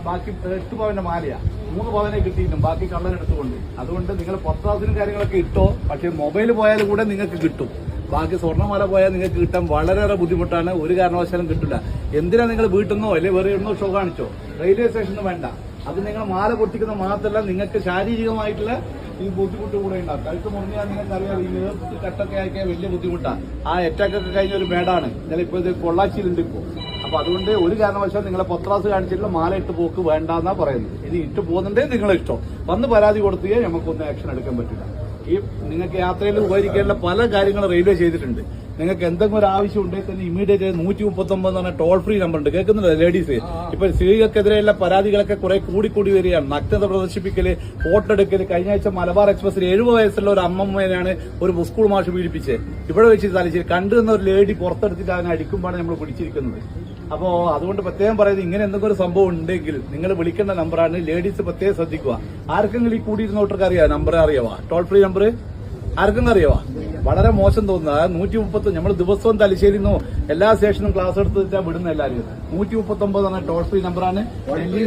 ബാക്കി 8 പവന്റെ മാലയാ 3 പവനെ കിട്ടിയിട്ടും ബാക്കി കള്ളൻ എടുത്തുകൊണ്ട്. അതുകൊണ്ട് നിങ്ങൾ 10,000 കാര്യങ്ങളൊക്കെ ഇട്ടോ, പക്ഷെ മൊബൈൽ പോയാൽ കൂടെ നിങ്ങൾക്ക് കിട്ടും. ബാക്കി സ്വർണ്ണമാല പോയാൽ നിങ്ങൾക്ക് കിട്ടാൻ വളരെയേറെ ബുദ്ധിമുട്ടാണ്. ഒരു കാരണവശാലും കിട്ടില്ല. എന്തിനാ നിങ്ങൾ വീട്ടിൽ നിന്നോ അല്ലെങ്കിൽ വേറെ എവിടുന്നോ ഷോ കാണിച്ചോ, റെയിൽവേ സ്റ്റേഷനിൽ വേണ്ട. അത് നിങ്ങൾ മാല പൊട്ടിക്കുന്ന മാത്രമല്ല, നിങ്ങൾക്ക് ശാരീരികമായിട്ടുള്ള ഈ ബുദ്ധിമുട്ട് കൂടെ ഉണ്ടാവും. കഴുത്ത് മുറിഞ്ഞാൽ നിങ്ങൾക്ക് അറിയാം, ഈ നേർത്ത് കട്ടൊക്കെ ആക്കിയാൽ വലിയ ബുദ്ധിമുട്ടാണ്. ആ അറ്റാക്കൊക്കെ കഴിഞ്ഞ ഒരു മേടാണ്. ഇപ്പോൾ ഇത് പൊള്ളാച്ചിയിലുണ്ട് ഇപ്പോൾ. അപ്പൊ അതുകൊണ്ട് ഒരു കാരണവശാലും നിങ്ങളെ പത്രാസ് കാണിച്ചിട്ടുള്ള മാല ഇട്ട് പോക്ക് വേണ്ടെന്നാ പറയുന്നത്. ഇനി ഇട്ട് പോകുന്നുണ്ടേ നിങ്ങളെ ഇഷ്ടം. വന്ന് പരാതി കൊടുത്തുകയെ നമുക്കൊന്നും ആക്ഷൻ എടുക്കാൻ പറ്റില്ല. ഈ നിങ്ങൾക്ക് യാത്രയിൽ ഉപകരിക്കാനുള്ള പല കാര്യങ്ങളും റെയിൽവേ ചെയ്തിട്ടുണ്ട്. നിങ്ങൾക്ക് എന്തെങ്കിലും ഒരു ആവശ്യം ഉണ്ടെങ്കിൽ തന്നെ ഇമീഡിയറ്റ് 139 എന്ന് പറഞ്ഞ ടോൾ ഫ്രീ നമ്പർ ഉണ്ട്. കേൾക്കുന്നില്ല ലേഡീസ്? ഇപ്പൊ സ്ത്രീകൾക്കെതിരെയുള്ള പരാതികളൊക്കെ കുറെ കൂടി വരികയാണ്. നഗ്നത പ്രദർശിപ്പിക്കല്, ഫോട്ടോ എടുക്കല്. കഴിഞ്ഞ ആഴ്ച മലബാർ എക്സ്പ്രസിൽ 70 വയസ്സുള്ള ഒരു അമ്മമ്മേനാണ് ഒരു സ്കൂൾ മാഷ് പീഡിപ്പിച്ചത്. ഇവിടെ വെച്ച് തലശ്ശേരി കണ്ടുവന്ന ഒരു ലേഡി പുറത്തെടുത്തിട്ട് അതിനെ അടിക്കുമ്പോഴാണ് നമ്മൾ പിടിച്ചിരിക്കുന്നത്. അപ്പോ അതുകൊണ്ട് പ്രത്യേകം പറയുന്നത്, ഇങ്ങനെ എന്തെങ്കിലും ഒരു സംഭവം ഉണ്ടെങ്കിൽ നിങ്ങൾ വിളിക്കേണ്ട നമ്പറാണ്. ലേഡീസ് പ്രത്യേകം ശ്രദ്ധിക്കുക. ആർക്കെങ്കിലും ഈ കൂടിയിരുന്നോട്ടർക്ക് അറിയാം, നമ്പർ അറിയാവാ, ടോൾ ഫ്രീ നമ്പർ ആർക്കെങ്കിലും അറിയാവാ? വളരെ മോശം തോന്നുന്നത് 130. നമ്മൾ ദിവസവും തലശ്ശേരിന്നോ എല്ലാ സ്റ്റേഷനും ക്ലാസ് എടുത്തിട്ടാ വിടുന്ന എല്ലാവരും. 139 എന്ന ടോൾ ഫ്രീ നമ്പറാണ്. ഡൽഹി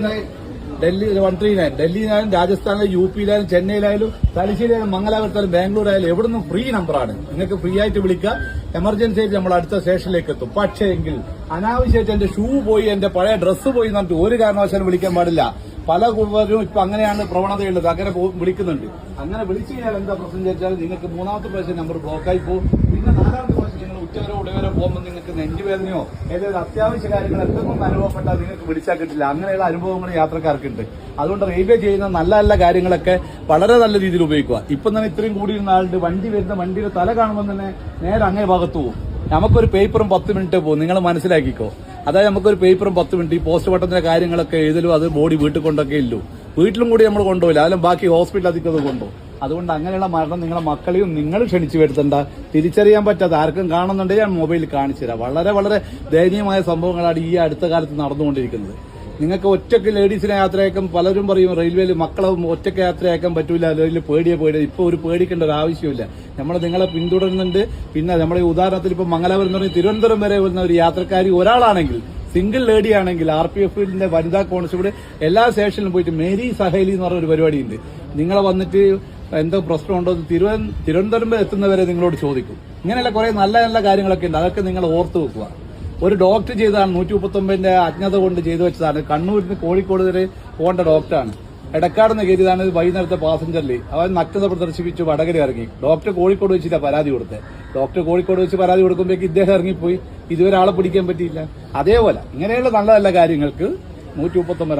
139, ഡൽഹിയിലായാലും രാജസ്ഥാനിലും യു പിയിലായാലും ചെന്നൈയിലായാലും തലശ്ശേരിയായാലും മംഗലാപുരത്തായാലും ബാംഗ്ലൂരായാലും എവിടുന്നും ഫ്രീ നമ്പറാണ്. നിങ്ങൾക്ക് ഫ്രീ ആയിട്ട് വിളിക്കുക. എമർജൻസി ആയിട്ട് നമ്മൾ അടുത്ത സ്റ്റേഷനിലേക്ക് എത്തും. പക്ഷേ എങ്കിൽ അനാവശ്യമായിട്ട് എന്റെ ഷൂ പോയി, എന്റെ പഴയ ഡ്രസ്സ് പോയി എന്നിട്ട് ഒരു കാരണവശാലും വിളിക്കാൻ പാടില്ല. പല കുടുംബരും ഇപ്പൊ അങ്ങനെയാണ് പ്രവണതയുള്ളത്. അങ്ങനെ വിളിക്കുന്നുണ്ട്. അങ്ങനെ വിളിച്ചു കഴിഞ്ഞാൽ എന്താ പ്രശ്നം ചോദിച്ചാൽ നിങ്ങൾക്ക് 3ാമത്തെ പ്രാവശ്യം നമ്പർ ബ്ലോക്കായി പോകും. പിന്നെ 4ാമത്തെ പ്രാവശ്യം നിങ്ങൾ ഉച്ചവരോ ഉടവരോ പോകുമ്പോൾ നിങ്ങൾക്ക് നെഞ്ചുവേദനയോ ഏതെങ്കിലും അത്യാവശ്യ കാര്യങ്ങൾ എന്തെങ്കിലും അനുഭവപ്പെട്ടാൽ നിങ്ങൾക്ക് വിളിച്ചാൽ കിട്ടില്ല. അങ്ങനെയുള്ള അനുഭവങ്ങൾ യാത്രക്കാർക്കുണ്ട്. അതുകൊണ്ട് റെയിൽവേ ചെയ്യുന്ന നല്ല നല്ല കാര്യങ്ങളൊക്കെ വളരെ നല്ല രീതിയിൽ ഉപയോഗിക്കുക. ഇപ്പം തന്നെ ഇത്രയും കൂടിയിരുന്ന ആളുടെ വണ്ടി വരുന്ന വണ്ടിയുടെ തല കാണുമ്പോൾ തന്നെ നേരെ അങ്ങേ ഭാഗത്ത് പോകും. നമുക്കൊരു പേപ്പറും 10 മിനിറ്റ് പോകും. നിങ്ങൾ മനസ്സിലാക്കിക്കോ. അതായത് നമുക്കൊരു പേപ്പറും 10 മിനിറ്റ്. ഈ പോസ്റ്റ് പട്ടത്തിന്റെ കാര്യങ്ങളൊക്കെ എഴുതലും അത് ബോഡി വീട്ടിൽ കൊണ്ടൊക്കെ ഇല്ലു. വീട്ടിലും കൂടി നമ്മൾ കൊണ്ടുപോയില്ല. അതിലും ബാക്കി ഹോസ്പിറ്റൽ അധികം കൊണ്ടുപോകും. അതുകൊണ്ട് അങ്ങനെയുള്ള മരണം നിങ്ങളെ മക്കളെയും നിങ്ങൾ ക്ഷണിച്ചു വരുത്തണ്ട. തിരിച്ചറിയാൻ പറ്റാത്ത ആർക്കും കാണുന്നുണ്ടെങ്കിൽ ഞാൻ മൊബൈലിൽ കാണിച്ചു തരാം. വളരെ വളരെ ദയനീയമായ സംഭവങ്ങളാണ് ഈ അടുത്ത കാലത്ത് നടന്നുകൊണ്ടിരിക്കുന്നത്. നിങ്ങൾക്ക് ഒറ്റയ്ക്ക് ലേഡീസിനെ യാത്രയാക്കാൻ പലരും പറയും റെയിൽവേയിൽ മക്കളെ ഒറ്റയ്ക്ക് യാത്രയാക്കാൻ പറ്റൂല, അല്ലെങ്കിൽ പേടിയെ. ഇപ്പൊ ഒരു പേടിക്കേണ്ട ഒരു ആവശ്യമില്ല. നമ്മൾ നിങ്ങളെ പിന്തുടരുന്നുണ്ട്. പിന്നെ നമ്മുടെ ഉദാഹരണത്തിൽ ഇപ്പൊ മംഗലാപുരം എന്ന് പറഞ്ഞാൽ തിരുവനന്തപുരം വരെ വരുന്ന ഒരു യാത്രക്കാരി ഒരാളാണെങ്കിൽ, സിംഗിൾ ലേഡി ആണെങ്കിൽ RPF-ന്റെ വനിതാ കോൺസ്റ്റബിൾ എല്ലാ സ്റ്റേഷനിലും പോയിട്ട് മേരി സഹേലി എന്ന് പറഞ്ഞ ഒരു പരിപാടിയുണ്ട്. നിങ്ങളെ വന്നിട്ട് എന്തോ പ്രശ്നമുണ്ടോ തിരുവനന്തപുരം എത്തുന്നവരെ നിങ്ങളോട് ചോദിക്കും. ഇങ്ങനെയുള്ള കുറെ നല്ല നല്ല കാര്യങ്ങളൊക്കെ ഉണ്ട്. അതൊക്കെ നിങ്ങൾ ഓർത്തു വെക്കുക. ഒരു ഡോക്ടർ ചെയ്തതാണ് 139ന്റെ അജ്ഞത കൊണ്ട് ചെയ്തു വെച്ചതാണ്. കണ്ണൂരിൽ നിന്ന് കോഴിക്കോട് വരെ പോകേണ്ട ഡോക്ടറാണ്. എടക്കാടുന്ന് കയറിയതാണ്. വൈകുന്നേരത്തെ പാസഞ്ചറിൽ അവൻ നഗ്നത പ്രദർശിപ്പിച്ചു വടകര ഇറങ്ങി. ഡോക്ടർ കോഴിക്കോട് വെച്ചിട്ടാണ് പരാതി കൊടുത്തത്. ഡോക്ടർ കോഴിക്കോട് വെച്ച് പരാതി കൊടുക്കുമ്പോഴേക്ക് ഇദ്ദേഹം ഇറങ്ങിപ്പോയി. ഇതുവരെ ആളെ പിടിക്കാൻ പറ്റിയില്ല. അതേപോലെ ഇങ്ങനെയുള്ള നല്ല നല്ല കാര്യങ്ങൾക്ക് 139